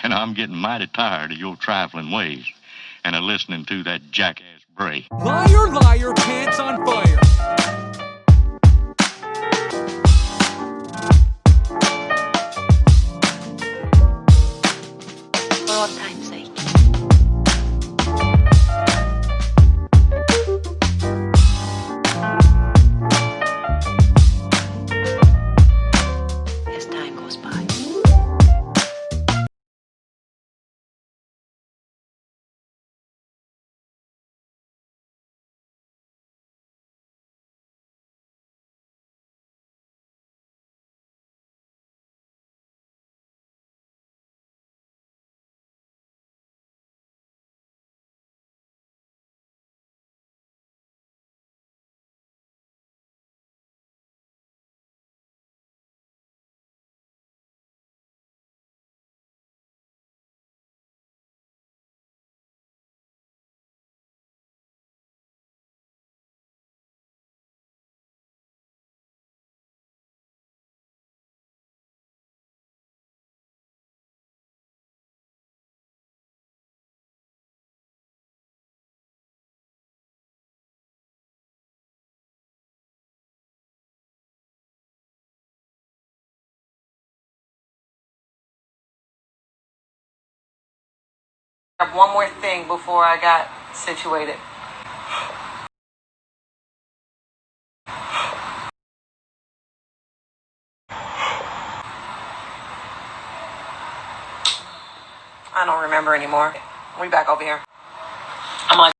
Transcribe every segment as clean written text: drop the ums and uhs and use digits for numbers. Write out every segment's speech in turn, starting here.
and I'm getting mighty tired of your trifling ways and of listening to that jackass bray. Liar, liar, pants on fire. For all time's sake. As time goes by. One more thing before I got situated. I don't remember anymore. We back over here. I'm like,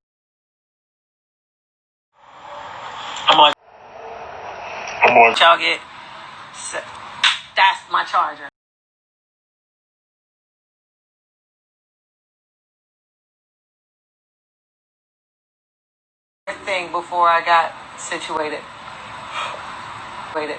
y'all get. That's my charger. Thing before I got situated. Waited.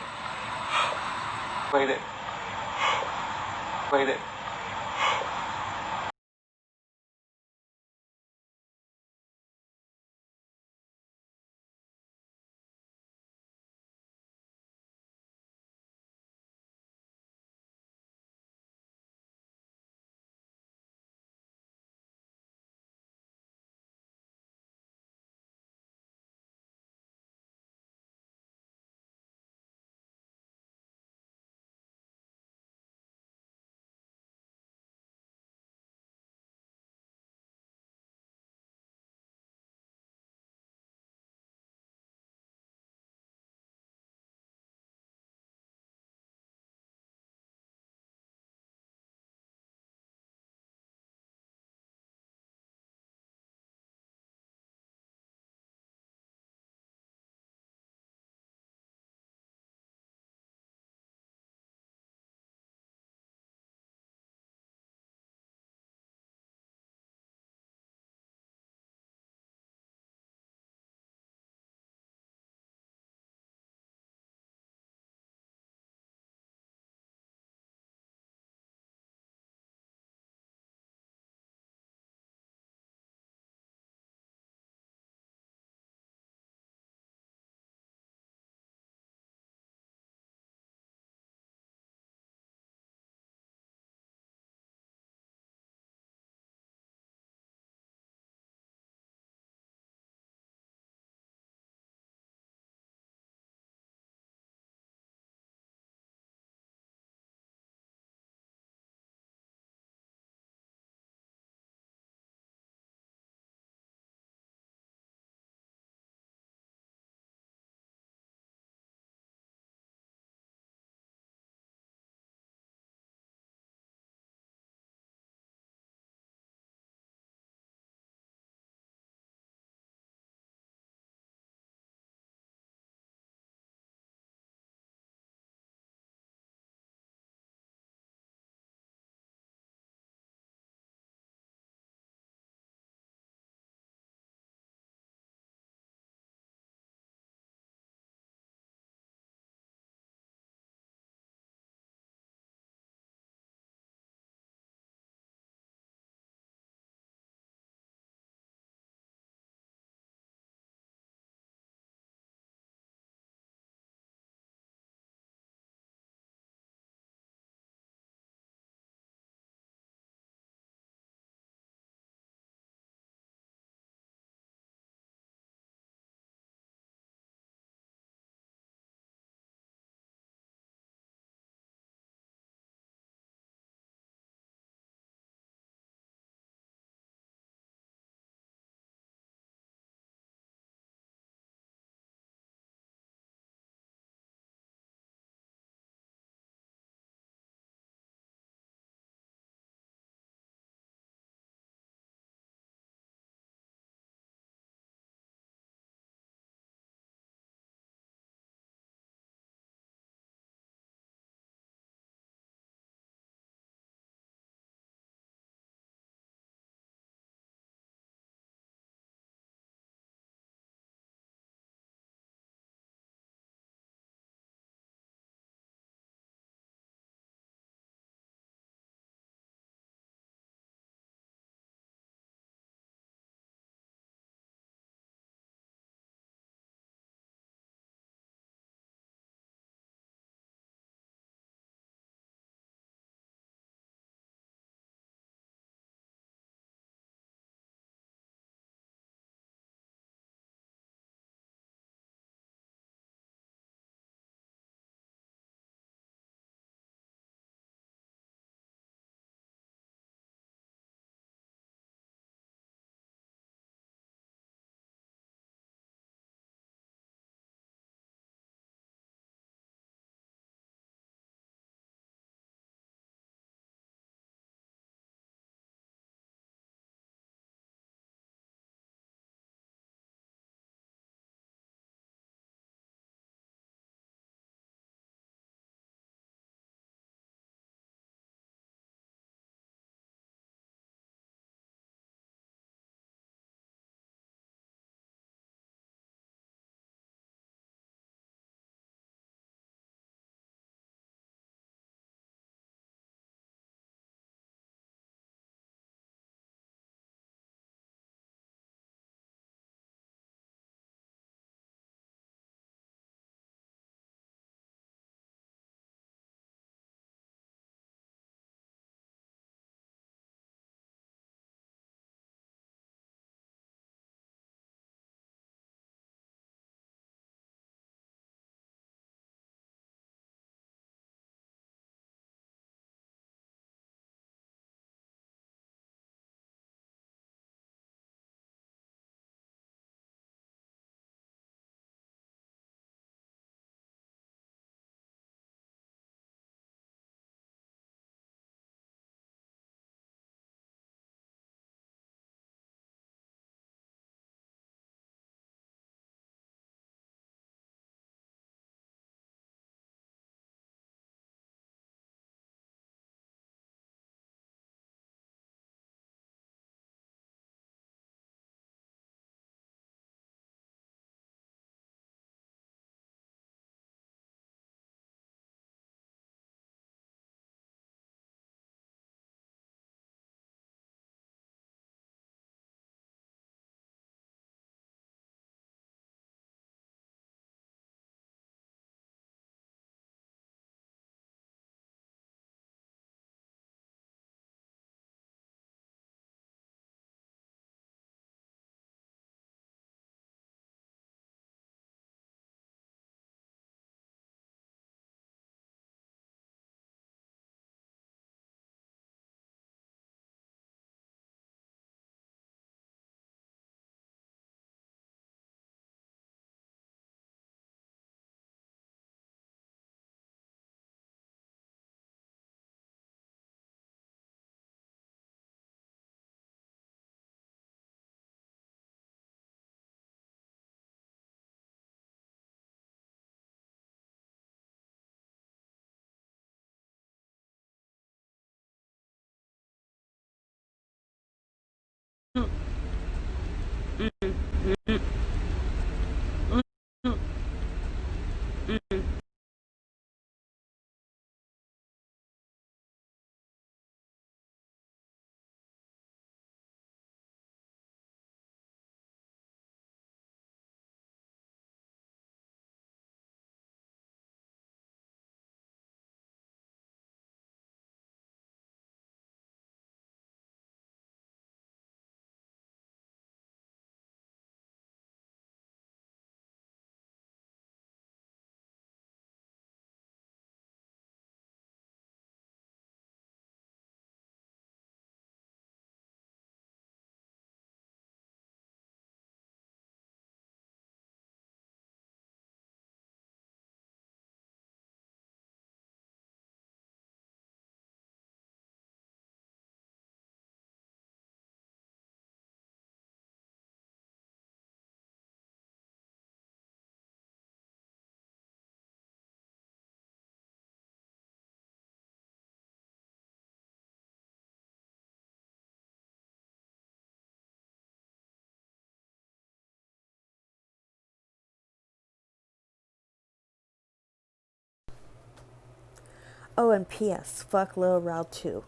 Oh, and P.S. Fuck Lil Rel too.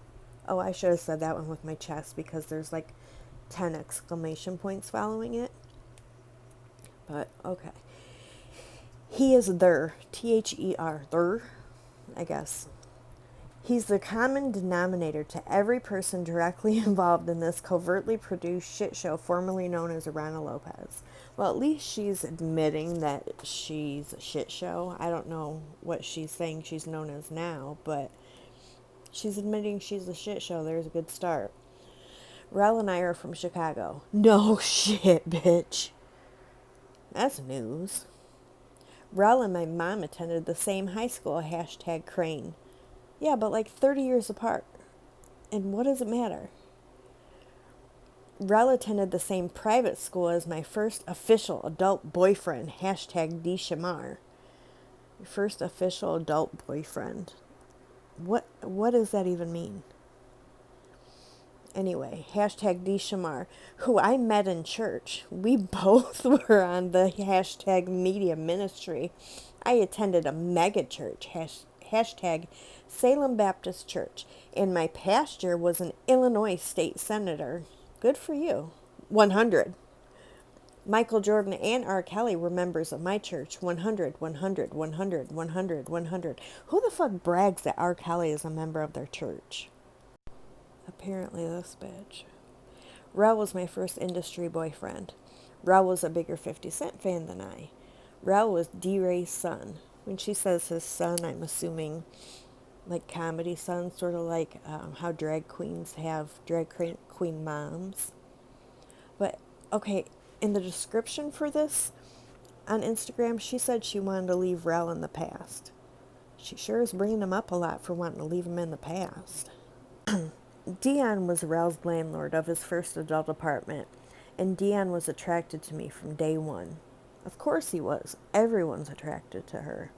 Oh, I should have said that one with my chest because there's like 10 exclamation points following it. But, okay. He is there. T-H-E-R. There, I guess. He's the common denominator to every person directly involved in this covertly produced shit show formerly known as Aarona Lopez. Well, at least she's admitting that she's a shit show. I don't know what she's saying she's known as now, but she's admitting she's a shit show. There's a good start. Rel and I are from Chicago. No shit, bitch. That's news. Rel and my mom attended the same high school, hashtag Crane. Yeah, but like 30 years apart. And what does it matter? Rel attended the same private school as my first official adult boyfriend, hashtag DShamar. Your first official adult boyfriend. What does that even mean? Anyway, hashtag DShamar, who I met in church. We both were on the hashtag media ministry. I attended a mega church, hashtag Salem Baptist Church, and my pastor was an Illinois state senator. Good for you. 100. Michael Jordan and R. Kelly were members of my church. 100, 100, 100, 100, 100. Who the fuck brags that R. Kelly is a member of their church? Apparently this bitch. Rel was my first industry boyfriend. Rel was a bigger 50 Cent fan than I. Rel was D-Ray's son. When she says his son, I'm assuming like comedy son, sort of like how drag queens have drag queen moms. But, okay, in the description for this on Instagram, she said she wanted to leave Rel in the past. She sure is bringing him up a lot for wanting to leave him in the past. Dion was Rel's landlord of his first adult apartment, and Dion was attracted to me from day one. Of course he was. Everyone's attracted to her.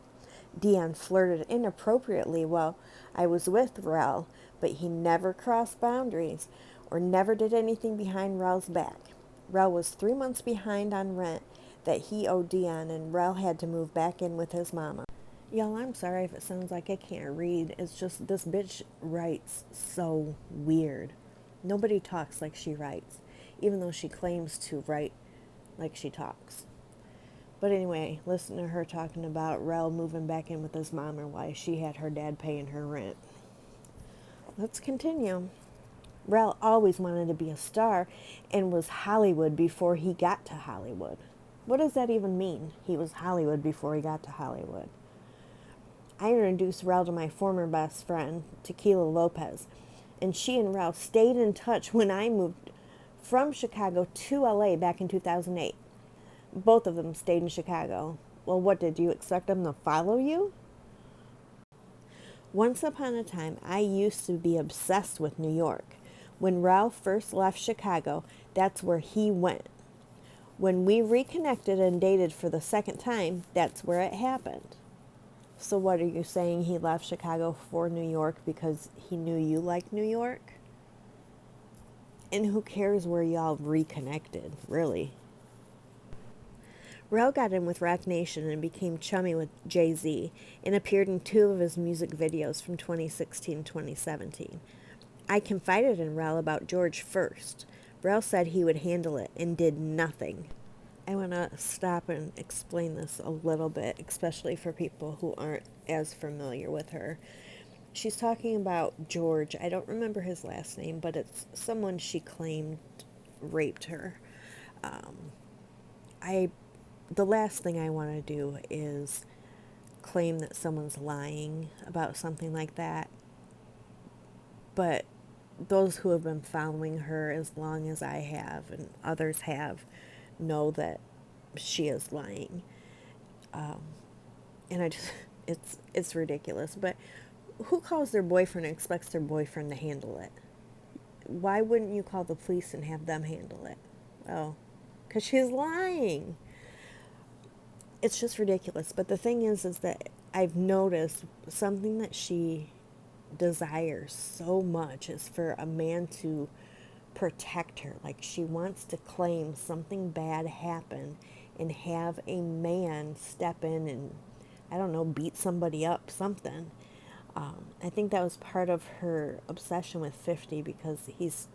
Dion flirted inappropriately while I was with Rel, but he never crossed boundaries or never did anything behind Rel's back. Rel was 3 months behind on rent that he owed Dion, and Rel had to move back in with his mama. Y'all, I'm sorry if it sounds like I can't read. It's just this bitch writes so weird. Nobody talks like she writes, even though she claims to write like she talks. But anyway, listen to her talking about Rel moving back in with his mom and why she had her dad paying her rent. Let's continue. Rel always wanted to be a star and was Hollywood before he got to Hollywood. What does that even mean? He was Hollywood before he got to Hollywood. I introduced Rel to my former best friend, Tequila Lopez, and she and Rel stayed in touch when I moved from Chicago to LA back in 2008. Both of them stayed in Chicago. Well, what, did you expect them to follow you? Once upon a time, I used to be obsessed with New York. When Rel first left Chicago, that's where he went. When we reconnected and dated for the second time, that's where it happened. So what are you saying, he left Chicago for New York because he knew you liked New York? And who cares where y'all reconnected, really? Rel got in with Roc Nation and became chummy with Jay-Z and appeared in 2 of his music videos from 2016-2017. I confided in Rel about George first. Rel said he would handle it and did nothing. I want to stop and explain this a little bit, especially for people who aren't as familiar with her. She's talking about George. I don't remember his last name, but it's someone she claimed raped her. The last thing I want to do is claim that someone's lying about something like that. But those who have been following her as long as I have and others have know that she is lying. And I just, it's ridiculous. But who calls their boyfriend and expects their boyfriend to handle it? Why wouldn't you call the police and have them handle it? Oh, because she's lying. It's just ridiculous. But the thing is that I've noticed something that she desires so much is for a man to protect her. Like, she wants to claim something bad happened and have a man step in and, I don't know, beat somebody up, something. I think that was part of her obsession with 50 because he's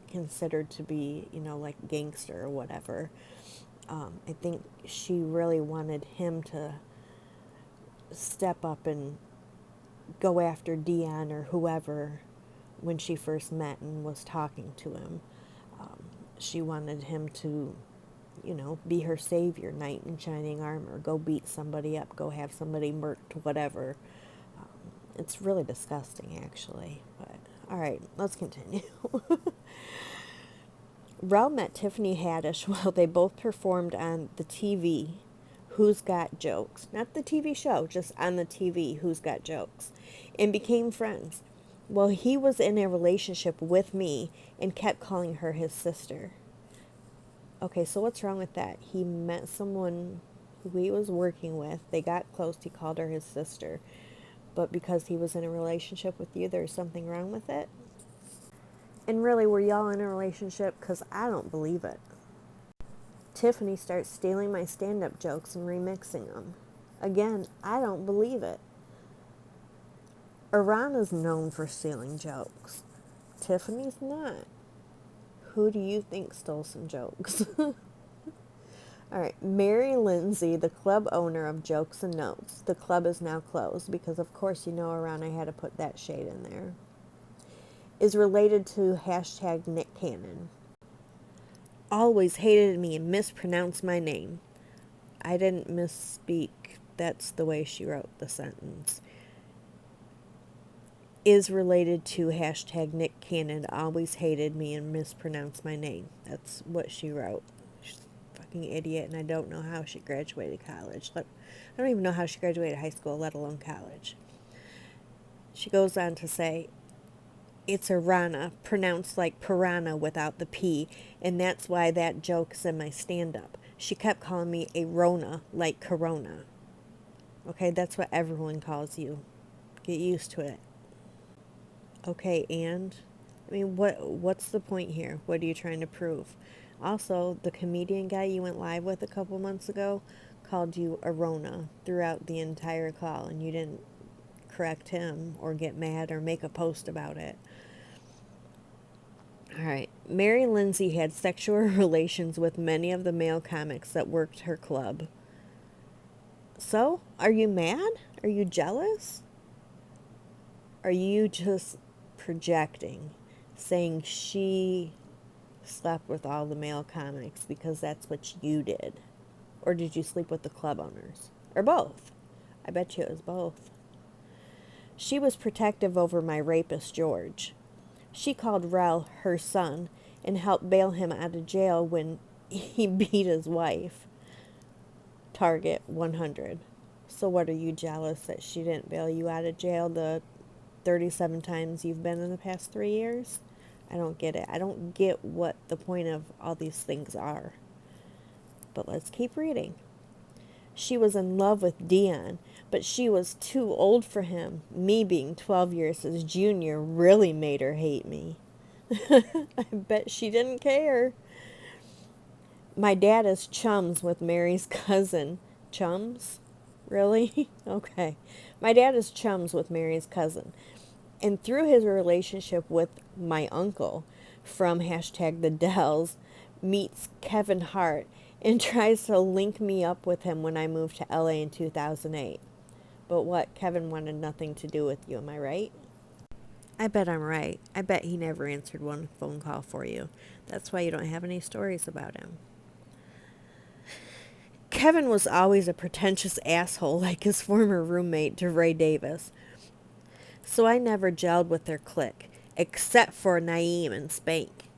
considered to be, like gangster or whatever. I think she really wanted him to step up and go after Dion or whoever when she first met and was talking to him. She wanted him to, be her savior, knight in shining armor, go beat somebody up, go have somebody murked, whatever. It's really disgusting, actually. But all right, let's continue. Rel met Tiffany Haddish while they both performed on the TV Who's Got Jokes. Not the TV show, just on the TV Who's Got Jokes. And became friends. Well, he was in a relationship with me and kept calling her his sister. Okay, so what's wrong with that? He met someone who he was working with. They got close. He called her his sister. But because he was in a relationship with you, there's something wrong with it? And really, were y'all in a relationship? Because I don't believe it. Tiffany starts stealing my stand-up jokes and remixing them. Again, I don't believe it. Aarona's known for stealing jokes. Tiffany's not. Who do you think stole some jokes? All right, Mary Lindsay, the club owner of Jokes and Notes. The club is now closed because, of course, Aarona had to put that shade in there. Is related to hashtag Nick Cannon. Always hated me and mispronounced my name. I didn't misspeak. That's the way she wrote the sentence. Is related to hashtag Nick Cannon. Always hated me and mispronounced my name. That's what she wrote. She's a fucking idiot, and I don't know how she graduated college. I don't even know how she graduated high school, let alone college. She goes on to say, it's Aarona, pronounced like piranha without the P, and that's why that joke's in my stand-up. She kept calling me Aarona, like Corona. Okay, that's what everyone calls you. Get used to it. Okay, and? I mean, what's the point here? What are you trying to prove? Also, the comedian guy you went live with a couple months ago called you Aarona throughout the entire call, and you didn't correct him or get mad or make a post about it. All right. Mary Lindsay had sexual relations with many of the male comics that worked her club. So, are you mad? Are you jealous? Are you just projecting, saying she slept with all the male comics because that's what you did? Or did you sleep with the club owners? Or both? I bet you it was both. She was protective over my rapist, George. She called Rel her son and helped bail him out of jail when he beat his wife. Target 100. So what, are you jealous that she didn't bail you out of jail the 37 times you've been in the past 3 years? I don't get it. I don't get what the point of all these things are. But let's keep reading. She was in love with Dion, but she was too old for him. Me being 12 years his junior really made her hate me. I bet she didn't care. My dad is chums with Mary's cousin. Chums? Really? Okay. My dad is chums with Mary's cousin. And through his relationship with my uncle from hashtag the Dells, meets Kevin Hart and tries to link me up with him when I moved to LA in 2008. But what? Kevin wanted nothing to do with you, am I right? I bet I'm right. I bet he never answered one phone call for you. That's why you don't have any stories about him. Kevin was always a pretentious asshole like his former roommate, DeRay Davis. So I never gelled with their clique, except for Naeem and Spank.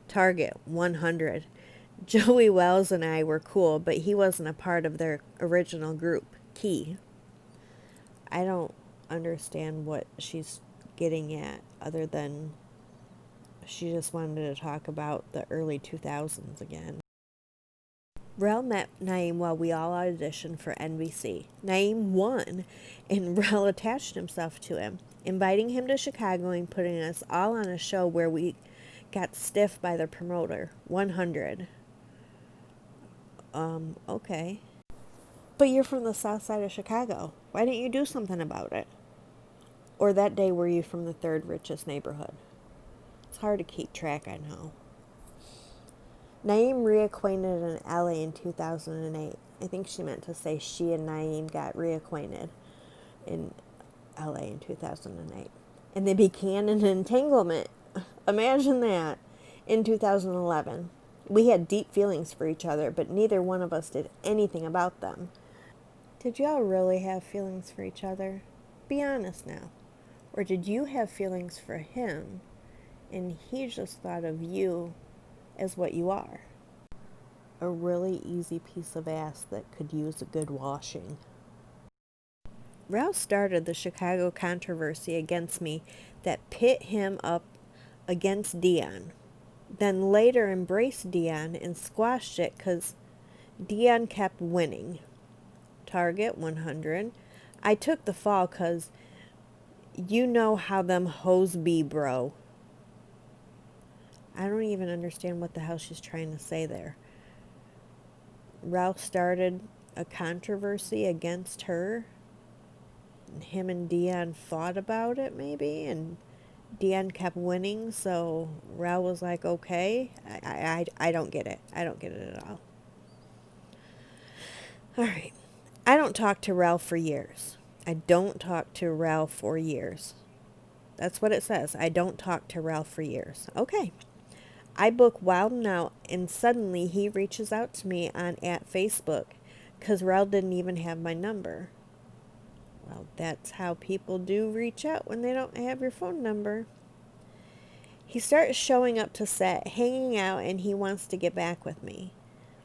Target 100. Joey Wells and I were cool, but he wasn't a part of their original group, Key. I don't understand what she's getting at, other than she just wanted to talk about the early 2000s again. Rel met Naeem while we all auditioned for NBC. Naeem won, and Rel attached himself to him, inviting him to Chicago and putting us all on a show where we got stiffed by the promoter. 100. Okay. But you're from the south side of Chicago. Why didn't you do something about it? Or that day were you from the third richest neighborhood? It's hard to keep track, I know. Naeem reacquainted in LA in 2008. I think she meant to say she and Naeem got reacquainted in LA in 2008. And they began an entanglement. Imagine that. In 2011. We had deep feelings for each other, but neither one of us did anything about them. Did y'all really have feelings for each other? Be honest now. Or did you have feelings for him, and he just thought of you as what you are? A really easy piece of ass that could use a good washing. Rel started the Chicago controversy against me that pit him up against Dion. Then later embraced Dion and squashed it because Dion kept winning. Target 100. I took the fall because you know how them hoes be, bro. I don't even understand what the hell she's trying to say there. Ralph started a controversy against her. And him and Dion fought about it, maybe, and Dion kept winning, so Ralph was like, okay. I don't get it. I don't get it at all. Alright. I don't talk to Ralph for years. I don't talk to Ralph for years. That's what it says. I don't talk to Ralph for years. Okay. I book Wild 'N Out, and suddenly he reaches out to me on at Facebook because Ralph didn't even have my number. Well, that's how people do reach out when they don't have your phone number. He starts showing up to set, hanging out, and he wants to get back with me.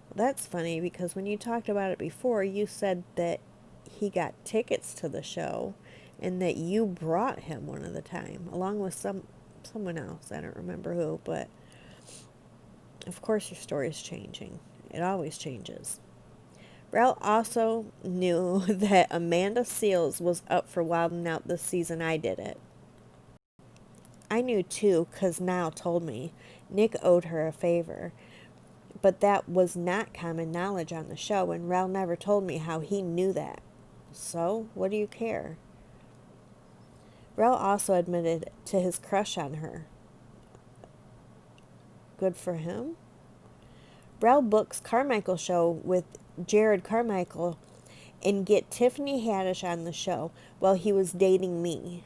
Well, that's funny because when you talked about it before, you said that he got tickets to the show and that you brought him one of the time, along with someone else. I don't remember who, but of course your story is changing. It always changes. Rel also knew that Amanda Seales was up for Wild 'N Out this season. I did it. I knew too, because Niall told me Nick owed her a favor. But that was not common knowledge on the show, and Rel never told me how he knew that. So, what do you care? Rel also admitted to his crush on her. Good for him. Rel books Carmichael's show with Jared Carmichael and get Tiffany Haddish on the show while he was dating me.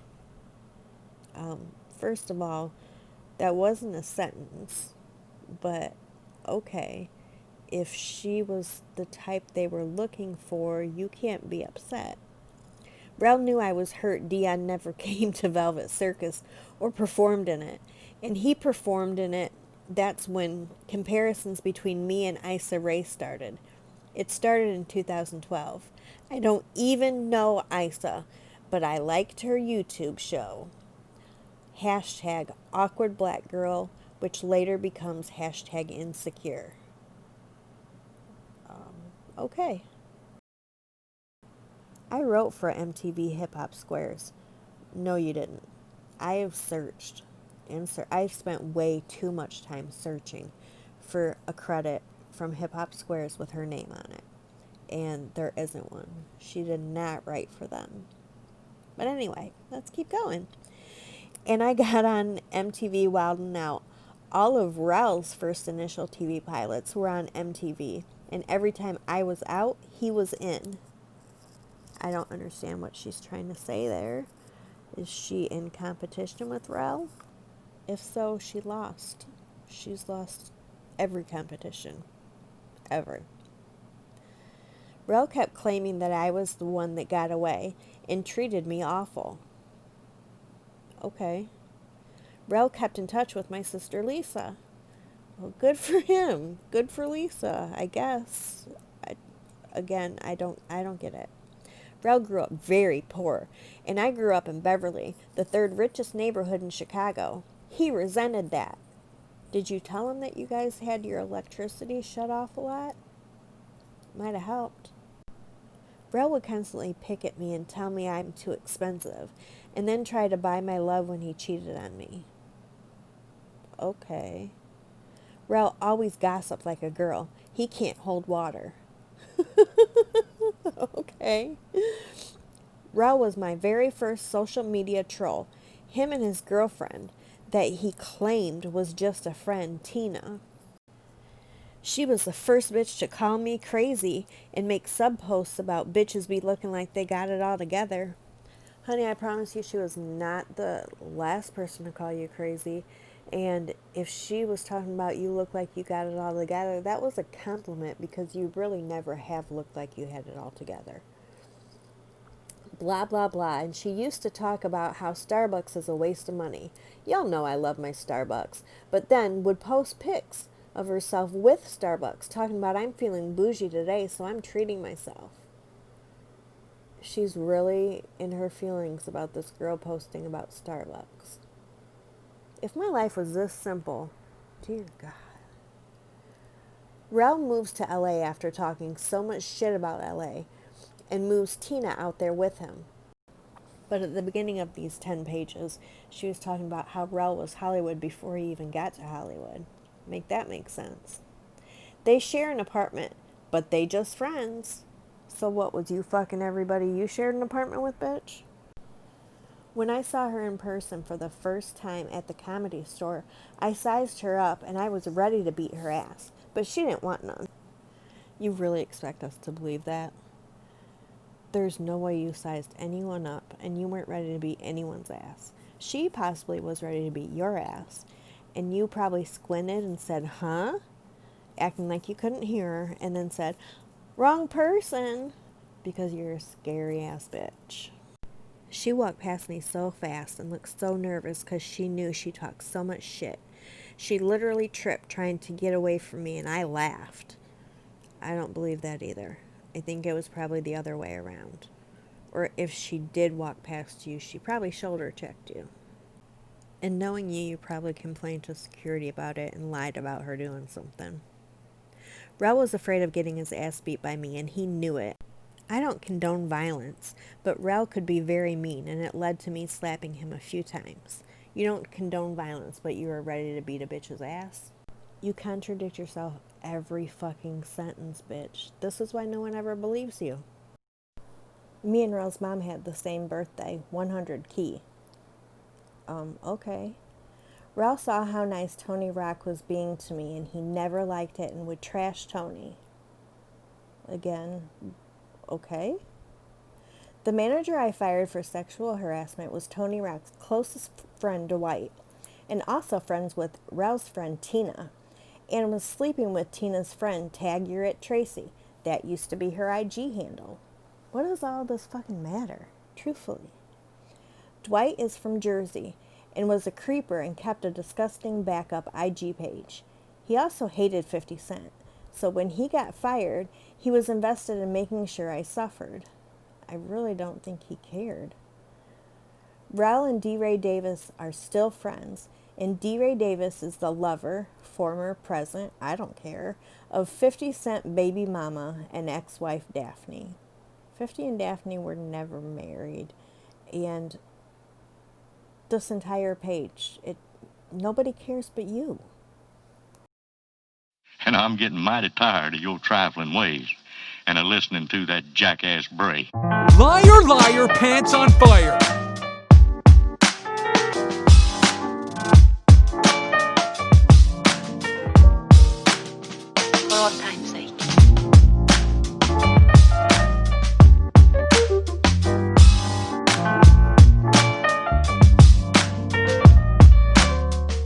First of all, that wasn't a sentence, but okay. If she was the type they were looking for, you can't be upset. Rel knew I was hurt Dion never came to Velvet Circus or performed in it. And he performed in it. That's when comparisons between me and Issa Rae started. It started in 2012. I don't even know Issa, but I liked her YouTube show. Hashtag awkward black girl, which later becomes hashtag insecure. Okay. I wrote for MTV Hip Hop Squares. No, you didn't. I have searched. I've spent way too much time searching for a credit from Hip Hop Squares with her name on it. And there isn't one. She did not write for them. But anyway, let's keep going. And I got on MTV Wild 'N Out. All of Rel's first initial TV pilots were on MTV. And every time I was out, he was in. I don't understand what she's trying to say there. Is she in competition with Rel? If so, she lost. She's lost every competition. Ever. Rel kept claiming that I was the one that got away and treated me awful. Okay. Rel kept in touch with my sister Lisa. Well, good for him. Good for Lisa, I guess. I don't get it. Rel grew up very poor, and I grew up in Beverly, the third richest neighborhood in Chicago. He resented that. Did you tell him that you guys had your electricity shut off a lot? Might have helped. Rel would constantly pick at me and tell me I'm too expensive, and then try to buy my love when he cheated on me. Okay. Rel always gossiped like a girl. He can't hold water. Okay. Rel was my very first social media troll. Him and his girlfriend, that he claimed was just a friend, Tina. She was the first bitch to call me crazy and make sub-posts about bitches be looking like they got it all together. Honey, I promise you she was not the last person to call you crazy. And if she was talking about you look like you got it all together, that was a compliment because you really never have looked like you had it all together. Blah, blah, blah. And she used to talk about how Starbucks is a waste of money. Y'all know I love my Starbucks. But then would post pics of herself with Starbucks talking about I'm feeling bougie today, so I'm treating myself. She's really in her feelings about this girl posting about Starbucks. If my life was this simple, dear God. Rel moves to LA after talking so much shit about LA and moves Tina out there with him. But at the beginning of these 10 pages, she was talking about how Rel was Hollywood before he even got to Hollywood. Make that make sense. They share an apartment, but they just friends. So what, was you fucking everybody you shared an apartment with, bitch? When I saw her in person for the first time at the Comedy Store, I sized her up and I was ready to beat her ass. But she didn't want none. You really expect us to believe that? There's no way you sized anyone up and you weren't ready to beat anyone's ass. She possibly was ready to beat your ass. And you probably squinted and said, huh? Acting like you couldn't hear her, and then said, wrong person, because you're a scary ass bitch. She walked past me so fast and looked so nervous because she knew she talked so much shit. She literally tripped trying to get away from me, and I laughed. I don't believe that either. I think it was probably the other way around. Or if she did walk past you, she probably shoulder checked you. And knowing you, you probably complained to security about it and lied about her doing something. Rel was afraid of getting his ass beat by me, and he knew it. I don't condone violence, but Rel could be very mean, and it led to me slapping him a few times. You don't condone violence, but you are ready to beat a bitch's ass? You contradict yourself every fucking sentence, bitch. This is why no one ever believes you. Me and Rel's mom had the same birthday, 100 key. Okay. Rel saw how nice Tony Rock was being to me, and he never liked it and would trash Tony. Again, okay. The manager I fired for sexual harassment was Tony Rock's closest friend, Dwight, and also friends with Rel's friend, Tina, and was sleeping with Tina's friend, Tag You're It Tracy. That used to be her IG handle. What does all this fucking matter, truthfully? Dwight is from Jersey and was a creeper and kept a disgusting backup IG page. He also hated 50 Cent, so when he got fired, he was invested in making sure I suffered. I really don't think he cared. Rel and D-Ray Davis are still friends, and D-Ray Davis is the lover, former, present, I don't care, of 50 Cent baby mama and ex-wife Daphne. 50 and Daphne were never married, and this entire page, nobody cares but you. And I'm getting mighty tired of your trifling ways and of listening to that jackass bray. Liar, liar, pants on fire. For all time's sake.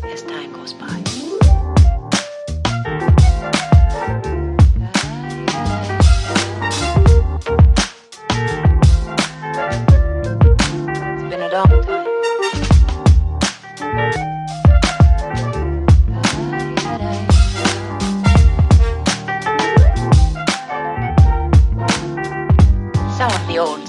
As time goes by. It's been a long time. Some of the old